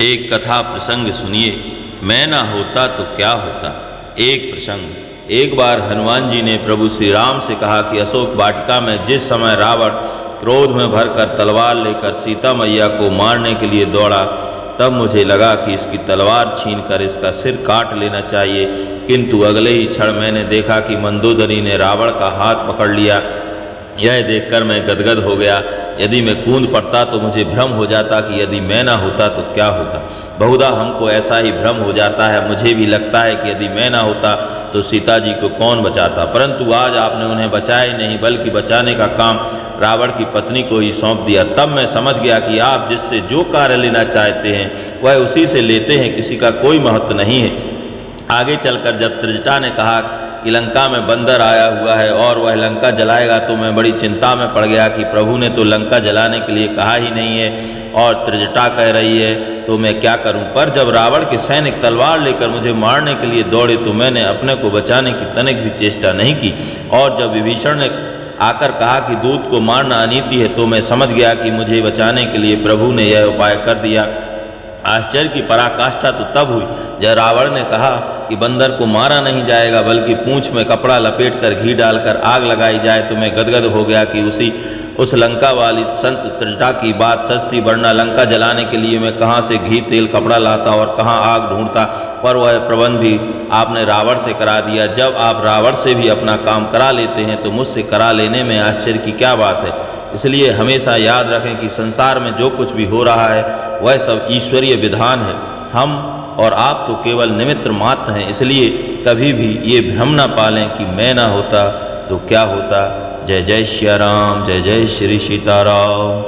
एक कथा प्रसंग सुनिए, मैं ना होता तो क्या होता। एक प्रसंग, एक बार हनुमान जी ने प्रभु श्री राम से कहा कि अशोक वाटिका में जिस समय रावण क्रोध में भरकर तलवार लेकर सीता मैया को मारने के लिए दौड़ा, तब मुझे लगा कि इसकी तलवार छीनकर इसका सिर काट लेना चाहिए, किंतु अगले ही क्षण मैंने देखा कि मंदोदरी ने रावण का हाथ पकड़ लिया। यह देखकर मैं गदगद हो गया। यदि मैं कूद पड़ता तो मुझे भ्रम हो जाता कि यदि मैं ना होता तो क्या होता। बहुधा हमको ऐसा ही भ्रम हो जाता है। मुझे भी लगता है कि यदि मैं ना होता तो सीता जी को कौन बचाता, परंतु आज आपने उन्हें बचाया ही नहीं बल्कि बचाने का काम रावण की पत्नी को ही सौंप दिया। तब मैं समझ गया कि आप जिससे जो कार्य लेना चाहते हैं वह उसी से लेते हैं, किसी का कोई महत्व नहीं है। आगे चलकर जब त्रिजटा ने कहा कि लंका में बंदर आया हुआ है और वह लंका जलाएगा, तो मैं बड़ी चिंता में पड़ गया कि प्रभु ने तो लंका जलाने के लिए कहा ही नहीं है और त्रिजटा कह रही है, तो मैं क्या करूं। पर जब रावण के सैनिक तलवार लेकर मुझे मारने के लिए दौड़े तो मैंने अपने को बचाने की तनिक भी चेष्टा नहीं की। और जब विभीषण ने आकर कहा कि दूत को मारना अनीति है, तो मैं समझ गया कि मुझे बचाने के लिए प्रभु ने यह उपाय कर दिया। आश्चर्य की पराकाष्ठा तो तब हुई जब रावण ने कहा कि बंदर को मारा नहीं जाएगा बल्कि पूंछ में कपड़ा लपेटकर घी डालकर आग लगाई जाए, तो मैं गदगद हो गया कि उस लंका वाली संत त्रिजटा की बात सच थी, वरना लंका जलाने के लिए मैं कहाँ से घी तेल कपड़ा लाता और कहाँ आग ढूंढता। पर वह प्रबंध भी आपने रावण से करा दिया। जब आप रावण से भी अपना काम करा लेते हैं तो मुझसे करा लेने में आश्चर्य की क्या बात है। इसलिए हमेशा याद रखें कि संसार में जो कुछ भी हो रहा है वह सब ईश्वरीय विधान है। हम और आप तो केवल निमित्त मात्र हैं। इसलिए कभी भी ये भ्रम न पालें कि मैं ना होता तो क्या होता। जय जय श्री राम, जय जय श्री सीताराम।